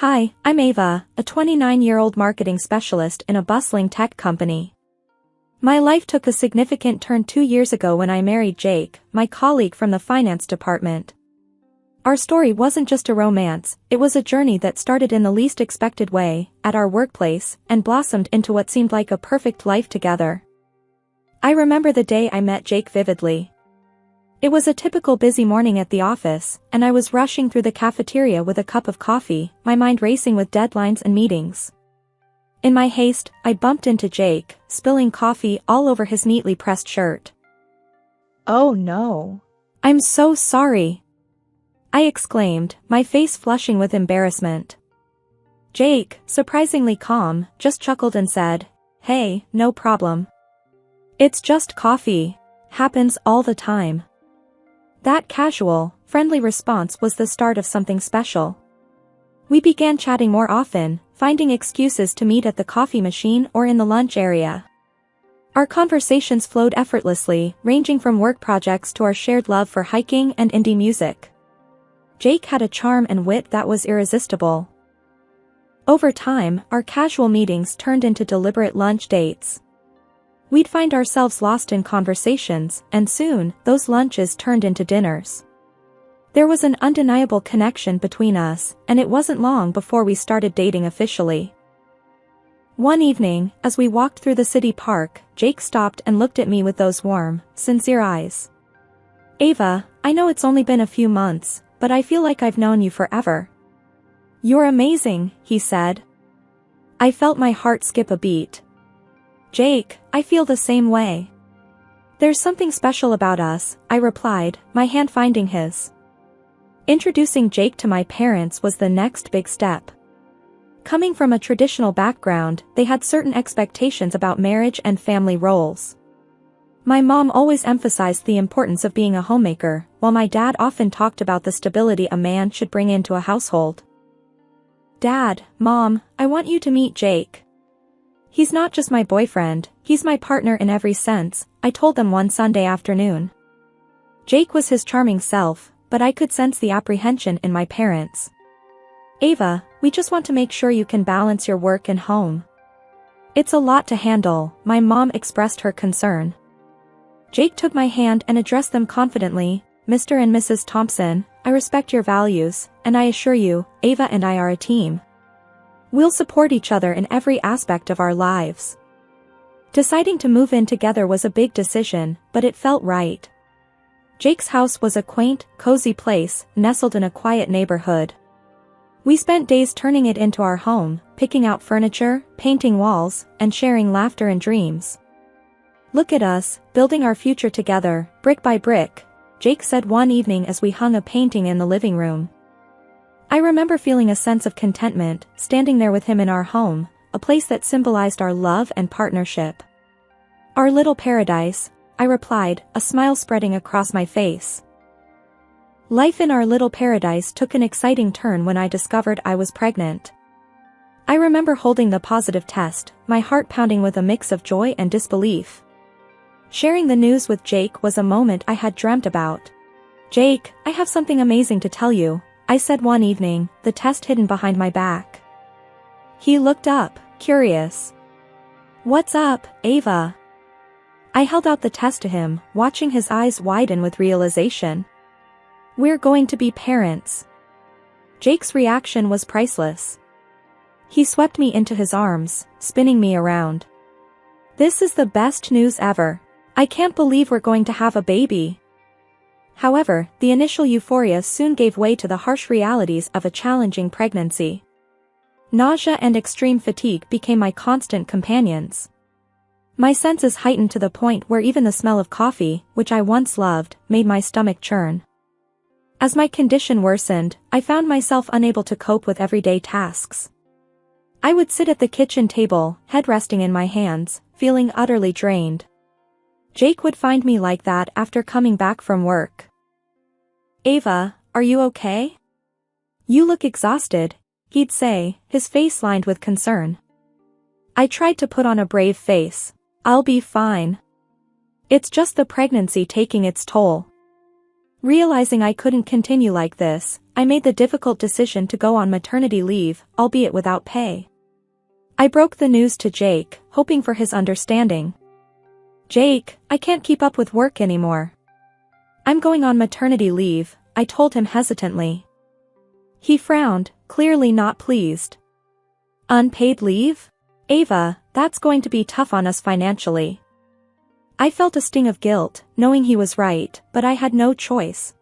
Hi, I'm Ava, a 29-year-old marketing specialist in a bustling tech company. My life took a significant turn 2 years ago when I married Jake, my colleague from the finance department. Our story wasn't just a romance, it was a journey that started in the least expected way, at our workplace, and blossomed into what seemed like a perfect life together. I remember the day I met Jake vividly. It was a typical busy morning at the office, and I was rushing through the cafeteria with a cup of coffee, my mind racing with deadlines and meetings. In my haste, I bumped into Jake, spilling coffee all over his neatly pressed shirt. "Oh no. I'm so sorry," I exclaimed, my face flushing with embarrassment. Jake, surprisingly calm, just chuckled and said, "Hey, no problem. It's just coffee. Happens all the time." That casual, friendly response was the start of something special. We began chatting more often, finding excuses to meet at the coffee machine or in the lunch area. Our conversations flowed effortlessly, ranging from work projects to our shared love for hiking and indie music. Jake had a charm and wit that was irresistible. Over time, our casual meetings turned into deliberate lunch dates. We'd find ourselves lost in conversations, and soon, those lunches turned into dinners. There was an undeniable connection between us, and it wasn't long before we started dating officially. One evening, as we walked through the city park, Jake stopped and looked at me with those warm, sincere eyes. "Ava, I know it's only been a few months, but I feel like I've known you forever." "You're amazing," he said. I felt my heart skip a beat. "Jake, I feel the same way." "There's something special about us," I replied, my hand finding his. Introducing Jake to my parents was the next big step. Coming from a traditional background, they had certain expectations about marriage and family roles. My mom always emphasized the importance of being a homemaker, while my dad often talked about the stability a man should bring into a household. "Dad, Mom, I want you to meet Jake. He's not just my boyfriend, he's my partner in every sense," I told them one Sunday afternoon. Jake was his charming self, but I could sense the apprehension in my parents. "Ava, we just want to make sure you can balance your work and home. It's a lot to handle," my mom expressed her concern. Jake took my hand and addressed them confidently, "Mr. and Mrs. Thompson, I respect your values, and I assure you, Ava and I are a team. We'll support each other in every aspect of our lives." Deciding to move in together was a big decision, but it felt right. Jake's house was a quaint, cozy place, nestled in a quiet neighborhood. We spent days turning it into our home, picking out furniture, painting walls, and sharing laughter and dreams. "Look at us, building our future together, brick by brick," Jake said one evening as we hung a painting in the living room. I remember feeling a sense of contentment, standing there with him in our home, a place that symbolized our love and partnership. "Our little paradise," I replied, a smile spreading across my face. Life in our little paradise took an exciting turn when I discovered I was pregnant. I remember holding the positive test, my heart pounding with a mix of joy and disbelief. Sharing the news with Jake was a moment I had dreamt about. "Jake, I have something amazing to tell you," I said one evening, the test hidden behind my back. He looked up, curious. "What's up, Ava?" I held out the test to him, watching his eyes widen with realization. "We're going to be parents." Jake's reaction was priceless. He swept me into his arms, spinning me around. "This is the best news ever. I can't believe we're going to have a baby." However, the initial euphoria soon gave way to the harsh realities of a challenging pregnancy. Nausea and extreme fatigue became my constant companions. My senses heightened to the point where even the smell of coffee, which I once loved, made my stomach churn. As my condition worsened, I found myself unable to cope with everyday tasks. I would sit at the kitchen table, head resting in my hands, feeling utterly drained. Jake would find me like that after coming back from work. "Ava, are you okay? You look exhausted," he'd say, his face lined with concern. I tried to put on a brave face. "I'll be fine. It's just the pregnancy taking its toll." Realizing I couldn't continue like this, I made the difficult decision to go on maternity leave, albeit without pay. I broke the news to Jake, hoping for his understanding. "Jake, I can't keep up with work anymore. I'm going on maternity leave," I told him hesitantly. He frowned, clearly not pleased. "Unpaid leave? Ava, that's going to be tough on us financially." I felt a sting of guilt, knowing he was right, but I had no choice.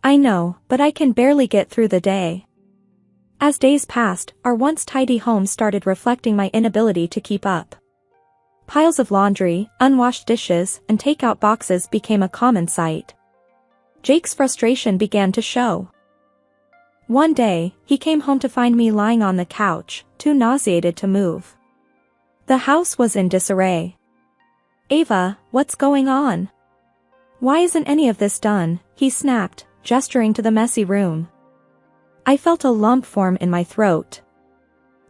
"I know, but I can barely get through the day." As days passed, our once tidy home started reflecting my inability to keep up. Piles of laundry, unwashed dishes, and takeout boxes became a common sight. Jake's frustration began to show. One day, he came home to find me lying on the couch, too nauseated to move. The house was in disarray. "Ava, what's going on? Why isn't any of this done?" he snapped, gesturing to the messy room. I felt a lump form in my throat.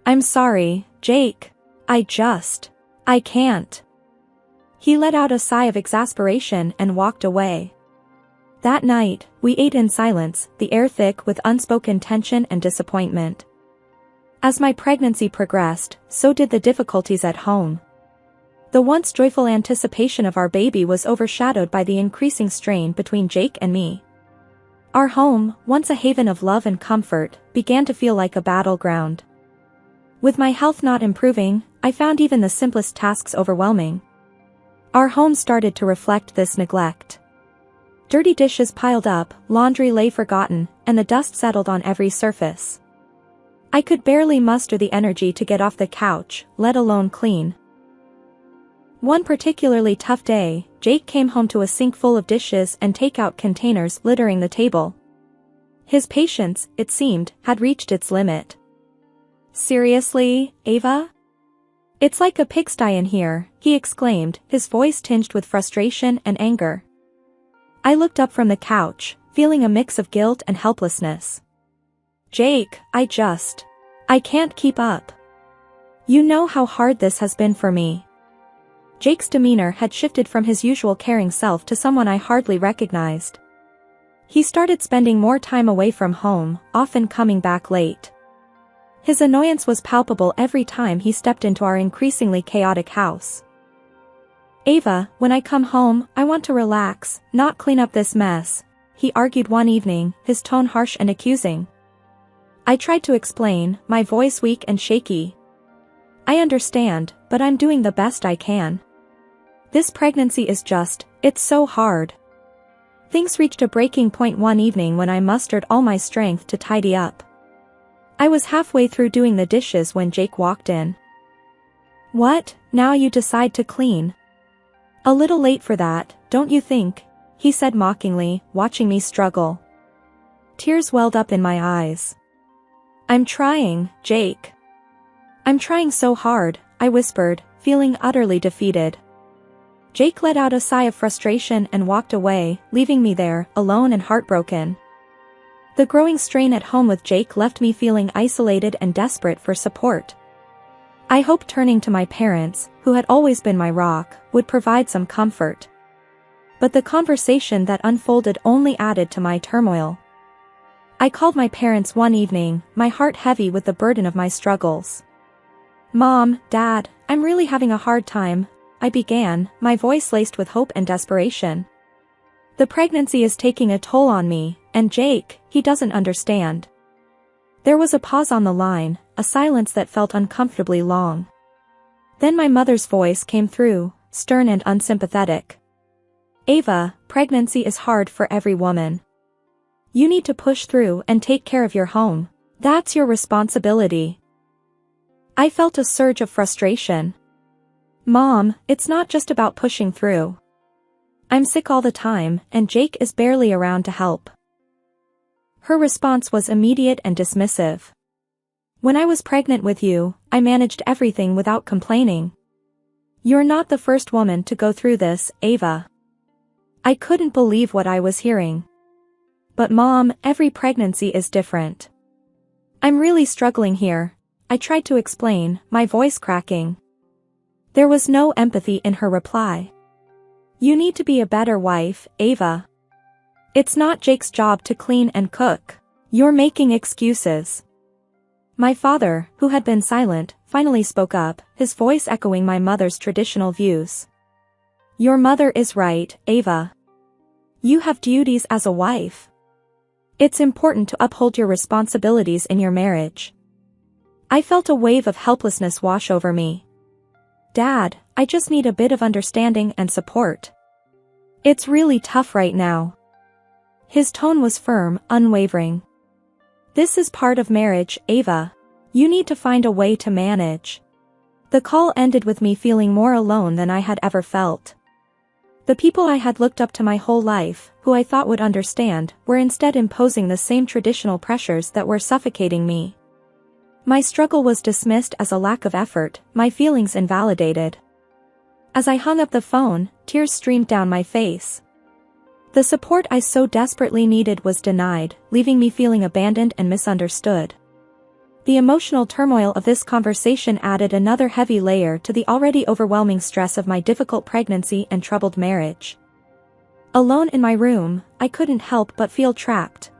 "I'm sorry, Jake. I can't." He let out a sigh of exasperation and walked away. That night, we ate in silence, the air thick with unspoken tension and disappointment. As my pregnancy progressed, so did the difficulties at home. The once joyful anticipation of our baby was overshadowed by the increasing strain between Jake and me. Our home, once a haven of love and comfort, began to feel like a battleground. With my health not improving, I found even the simplest tasks overwhelming. Our home started to reflect this neglect. Dirty dishes piled up, laundry lay forgotten, and the dust settled on every surface. I could barely muster the energy to get off the couch, let alone clean. One particularly tough day, Jake came home to a sink full of dishes and takeout containers littering the table. His patience, it seemed, had reached its limit. "Seriously, Ava? It's like a pigsty in here," he exclaimed, his voice tinged with frustration and anger. I looked up from the couch, feeling a mix of guilt and helplessness. "Jake, I can't keep up. You know how hard this has been for me." Jake's demeanor had shifted from his usual caring self to someone I hardly recognized. He started spending more time away from home, often coming back late. His annoyance was palpable every time he stepped into our increasingly chaotic house. "Ava, when I come home, I want to relax, not clean up this mess," he argued one evening, his tone harsh and accusing. I tried to explain, my voice weak and shaky. "I understand, but I'm doing the best I can. This pregnancy is it's so hard." Things reached a breaking point one evening when I mustered all my strength to tidy up. I was halfway through doing the dishes when Jake walked in. "What, now you decide to clean? A little late for that, don't you think?" he said mockingly, watching me struggle. Tears welled up in my eyes. "I'm trying, Jake. I'm trying so hard," I whispered, feeling utterly defeated. Jake let out a sigh of frustration and walked away, leaving me there, alone and heartbroken. The growing strain at home with Jake left me feeling isolated and desperate for support. I hoped turning to my parents, who had always been my rock, would provide some comfort. But the conversation that unfolded only added to my turmoil. I called my parents one evening, my heart heavy with the burden of my struggles. "Mom, Dad, I'm really having a hard time," I began, my voice laced with hope and desperation. "The pregnancy is taking a toll on me, and Jake, he doesn't understand." There was a pause on the line, a silence that felt uncomfortably long. Then my mother's voice came through, stern and unsympathetic. "Ava, pregnancy is hard for every woman. You need to push through and take care of your home. That's your responsibility." I felt a surge of frustration. "Mom, it's not just about pushing through. I'm sick all the time, and Jake is barely around to help." Her response was immediate and dismissive. "When I was pregnant with you, I managed everything without complaining. You're not the first woman to go through this, Ava." I couldn't believe what I was hearing. "But Mom, every pregnancy is different. I'm really struggling here," I tried to explain, my voice cracking. There was no empathy in her reply. "You need to be a better wife, Ava. It's not Jake's job to clean and cook. You're making excuses. My father, who had been silent, finally spoke up, his voice echoing my mother's traditional views. Your mother is right, Ava. You have duties as a wife. It's important to uphold your responsibilities in your marriage. I felt a wave of helplessness wash over me. Dad, I just need a bit of understanding and support. It's really tough right now. His tone was firm, unwavering. This is part of marriage, Ava. You need to find a way to manage. The call ended with me feeling more alone than I had ever felt. The people I had looked up to my whole life, who I thought would understand, were instead imposing the same traditional pressures that were suffocating me. My struggle was dismissed as a lack of effort, my feelings invalidated. As I hung up the phone, tears streamed down my face. The support I so desperately needed was denied, leaving me feeling abandoned and misunderstood. The emotional turmoil of this conversation added another heavy layer to the already overwhelming stress of my difficult pregnancy and troubled marriage. Alone in my room, I couldn't help but feel trapped.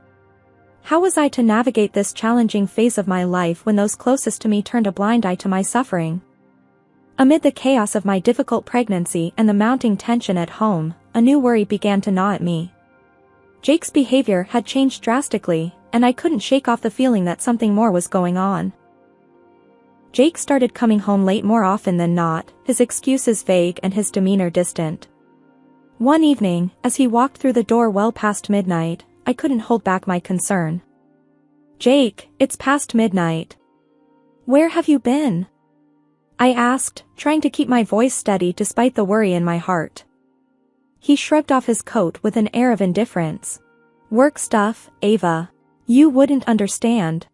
How was I to navigate this challenging phase of my life when those closest to me turned a blind eye to my suffering? Amid the chaos of my difficult pregnancy and the mounting tension at home, a new worry began to gnaw at me. Jake's behavior had changed drastically, and I couldn't shake off the feeling that something more was going on. Jake started coming home late more often than not, his excuses vague and his demeanor distant. One evening, as he walked through the door well past midnight, I couldn't hold back my concern. Jake, it's past midnight. Where have you been? I asked, trying to keep my voice steady despite the worry in my heart. He shrugged off his coat with an air of indifference. Work stuff, Ava. You wouldn't understand.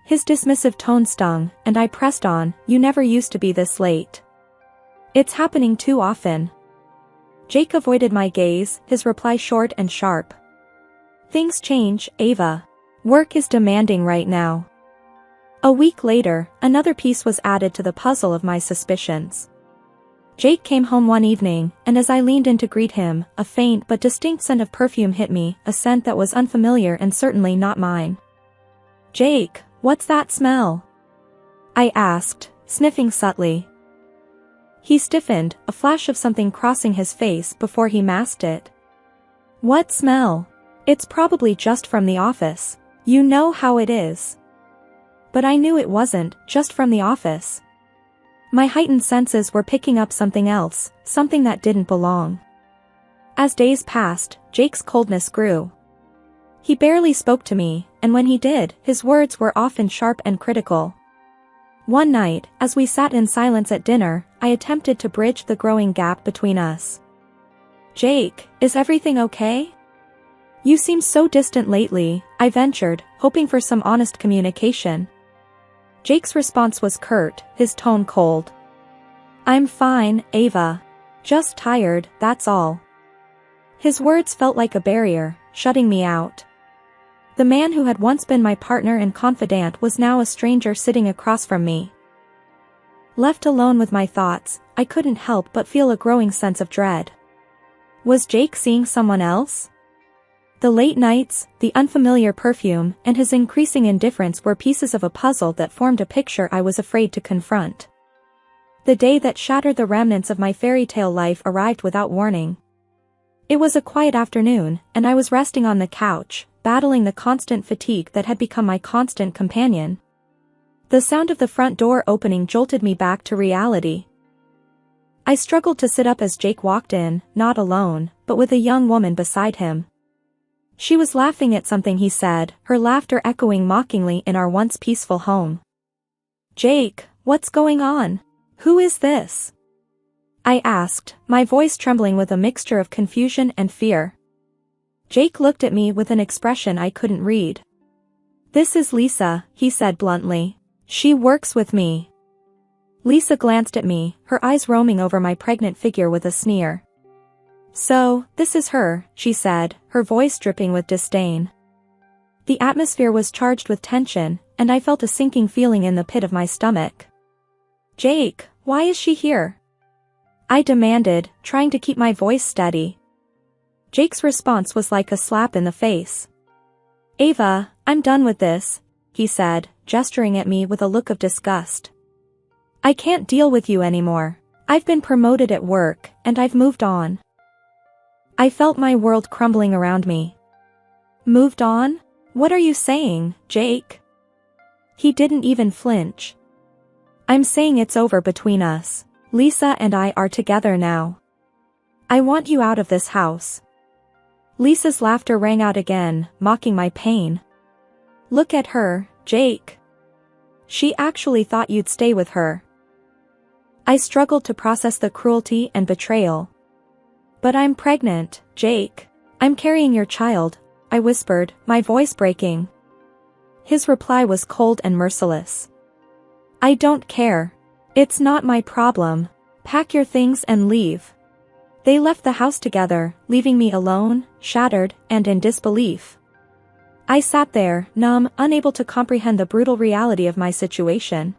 His dismissive tone stung, and I pressed on, you never used to be this late. It's happening too often. Jake avoided my gaze, his reply short and sharp. Things change, Ava. Work is demanding right now. A week later, another piece was added to the puzzle of my suspicions. Jake came home one evening, and as I leaned in to greet him, a faint but distinct scent of perfume hit me, a scent that was unfamiliar and certainly not mine. Jake, what's that smell? I asked, sniffing subtly. He stiffened, a flash of something crossing his face before he masked it. What smell? It's probably just from the office. You know how it is. But I knew it wasn't just from the office. My heightened senses were picking up something else, something that didn't belong. As days passed, Jake's coldness grew. He barely spoke to me, and when he did, his words were often sharp and critical. One night, as we sat in silence at dinner, I attempted to bridge the growing gap between us. Jake, is everything okay? You seem so distant lately, I ventured, hoping for some honest communication. Jake's response was curt, his tone cold. I'm fine, Ava. Just tired, that's all. His words felt like a barrier, shutting me out. The man who had once been my partner and confidant was now a stranger sitting across from me. Left alone with my thoughts, I couldn't help but feel a growing sense of dread. Was Jake seeing someone else? The late nights, the unfamiliar perfume, and his increasing indifference were pieces of a puzzle that formed a picture I was afraid to confront. The day that shattered the remnants of my fairy tale life arrived without warning. It was a quiet afternoon, and I was resting on the couch, battling the constant fatigue that had become my constant companion. The sound of the front door opening jolted me back to reality. I struggled to sit up as Jake walked in, not alone, but with a young woman beside him. She was laughing at something he said, her laughter echoing mockingly in our once peaceful home. Jake, what's going on? Who is this? I asked, my voice trembling with a mixture of confusion and fear. Jake looked at me with an expression I couldn't read. This is Lisa, he said bluntly. She works with me. Lisa glanced at me, her eyes roaming over my pregnant figure with a sneer. So, this is her, she said, her voice dripping with disdain. The atmosphere was charged with tension, and I felt a sinking feeling in the pit of my stomach. Jake, why is she here? I demanded, trying to keep my voice steady. Jake's response was like a slap in the face. "Ava, I'm done with this," he said, gesturing at me with a look of disgust. "I can't deal with you anymore. I've been promoted at work, and I've moved on." I felt my world crumbling around me. "Moved on? What are you saying, Jake?" He didn't even flinch. "I'm saying it's over between us. Lisa and I are together now. I want you out of this house." Lisa's laughter rang out again, mocking my pain. "Look at her, Jake. She actually thought you'd stay with her." I struggled to process the cruelty and betrayal. "But I'm pregnant, Jake. I'm carrying your child," I whispered, my voice breaking. His reply was cold and merciless. "I don't care. It's not my problem. Pack your things and leave." They left the house together, leaving me alone, shattered, and in disbelief. I sat there, numb, unable to comprehend the brutal reality of my situation.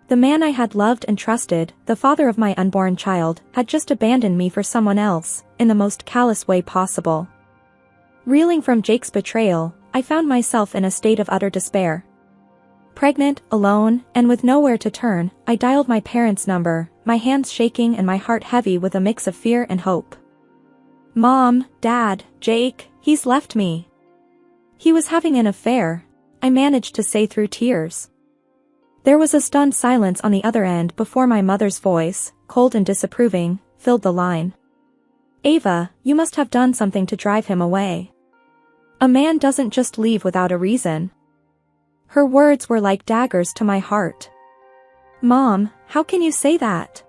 The man I had loved and trusted, the father of my unborn child, had just abandoned me for someone else, in the most callous way possible. Reeling from Jake's betrayal, I found myself in a state of utter despair. Pregnant, alone, and with nowhere to turn, I dialed my parents' number, my hands shaking and my heart heavy with a mix of fear and hope. "Mom, Dad, Jake, he's left me. He was having an affair," I managed to say through tears. There was a stunned silence on the other end before my mother's voice, cold and disapproving, filled the line. "Ava, you must have done something to drive him away. A man doesn't just leave without a reason." Her words were like daggers to my heart. "Mom, how can you say that?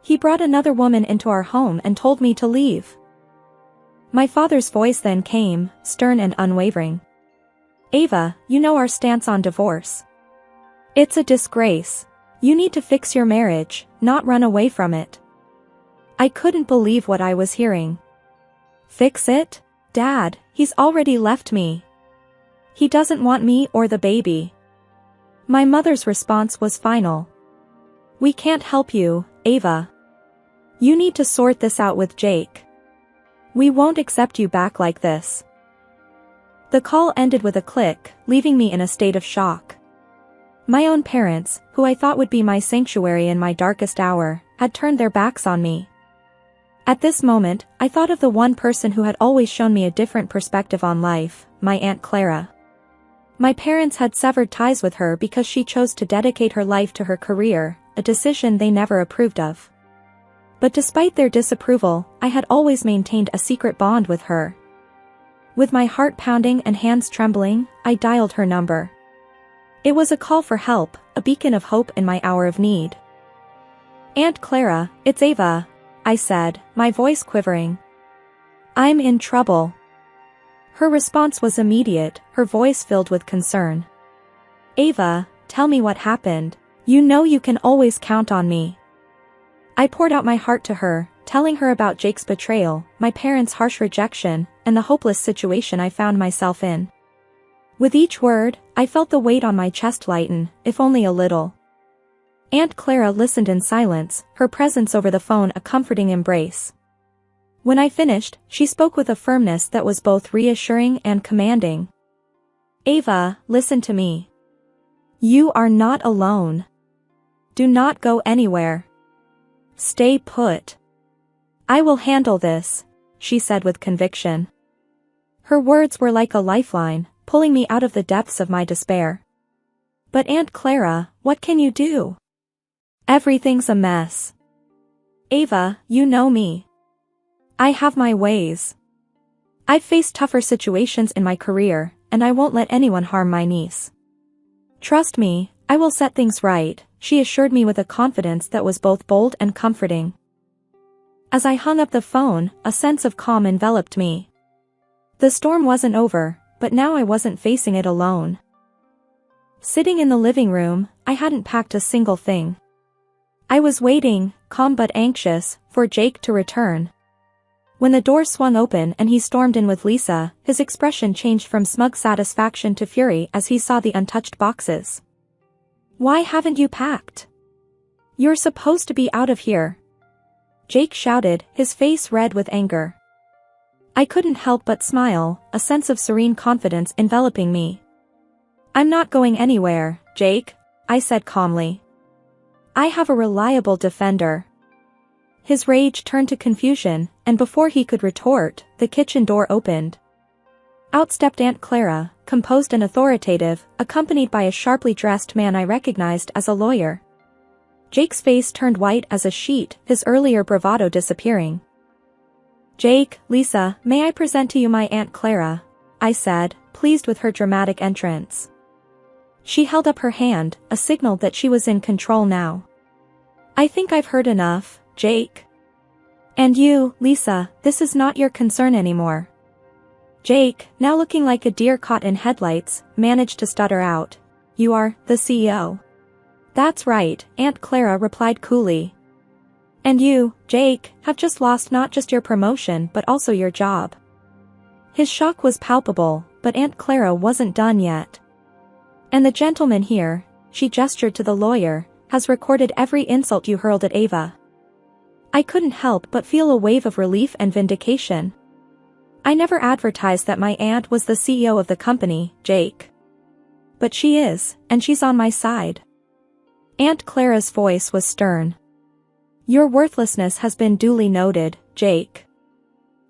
He brought another woman into our home and told me to leave." My father's voice then came, stern and unwavering. "Ava, you know our stance on divorce. It's a disgrace. You need to fix your marriage, not run away from it." I couldn't believe what I was hearing. "Fix it? Dad, he's already left me. He doesn't want me or the baby." My mother's response was final. "We can't help you, Ava. You need to sort this out with Jake. We won't accept you back like this." The call ended with a click, leaving me in a state of shock. My own parents, who I thought would be my sanctuary in my darkest hour, had turned their backs on me. At this moment, I thought of the one person who had always shown me a different perspective on life, my Aunt Clara. My parents had severed ties with her because she chose to dedicate her life to her career, a decision they never approved of. But despite their disapproval, I had always maintained a secret bond with her. With my heart pounding and hands trembling, I dialed her number. It was a call for help, a beacon of hope in my hour of need. "Aunt Clara, it's Ava," I said, my voice quivering. "I'm in trouble." Her response was immediate, her voice filled with concern. "Ava, tell me what happened. You know you can always count on me." I poured out my heart to her, telling her about Jake's betrayal, my parents' harsh rejection, and the hopeless situation I found myself in. With each word, I felt the weight on my chest lighten, if only a little. Aunt Clara listened in silence, her presence over the phone a comforting embrace. When I finished, she spoke with a firmness that was both reassuring and commanding. "Ava, listen to me. You are not alone. Do not go anywhere. Stay put. I will handle this," she said with conviction. Her words were like a lifeline, pulling me out of the depths of my despair. "But Aunt Clara, what can you do? Everything's a mess. Ava, you know me. I have my ways. I've faced tougher situations in my career, and I won't let anyone harm my niece. Trust me, I will set things right," she assured me with a confidence that was both bold and comforting. As I hung up the phone, a sense of calm enveloped me. The storm wasn't over, but now I wasn't facing it alone. Sitting in the living room, I hadn't packed a single thing. I was waiting, calm but anxious, for Jake to return. When the door swung open and he stormed in with Lisa, his expression changed from smug satisfaction to fury as he saw the untouched boxes. "Why haven't you packed? You're supposed to be out of here," Jake shouted, his face red with anger. I couldn't help but smile, a sense of serene confidence enveloping me. I'm not going anywhere, Jake, I said calmly. I have a reliable defender. His rage turned to confusion, and before he could retort, the kitchen door opened. Out stepped Aunt Clara, composed and authoritative, accompanied by a sharply dressed man I recognized as a lawyer. Jake's face turned white as a sheet, his earlier bravado disappearing. Jake, Lisa, may I present to you my Aunt Clara? I said, pleased with her dramatic entrance. She held up her hand, a signal that she was in control now. I think I've heard enough, Jake. And you, Lisa, this is not your concern anymore. Jake, now looking like a deer caught in headlights, managed to stutter out. You are the CEO. That's right, Aunt Clara replied coolly. And you, Jake, have just lost not just your promotion but also your job. His shock was palpable, but Aunt Clara wasn't done yet. And the gentleman here, she gestured to the lawyer, has recorded every insult you hurled at Ava. I couldn't help but feel a wave of relief and vindication. I never advertised that my aunt was the CEO of the company, Jake. But she is, and she's on my side. Aunt Clara's voice was stern. Your worthlessness has been duly noted, Jake.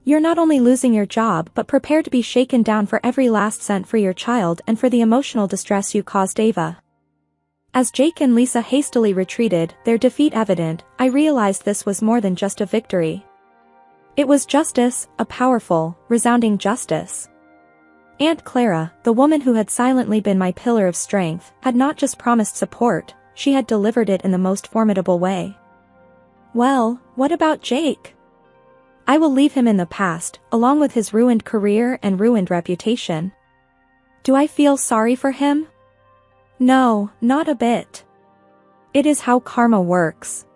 You're not only losing your job but prepared to be shaken down for every last cent for your child and for the emotional distress you caused Ava. As Jake and Lisa hastily retreated, their defeat evident, I realized this was more than just a victory. It was justice, a powerful, resounding justice. Aunt Clara, the woman who had silently been my pillar of strength, had not just promised support, she had delivered it in the most formidable way. Well, what about Jake? I will leave him in the past, along with his ruined career and ruined reputation. Do I feel sorry for him? No, not a bit. It is how karma works.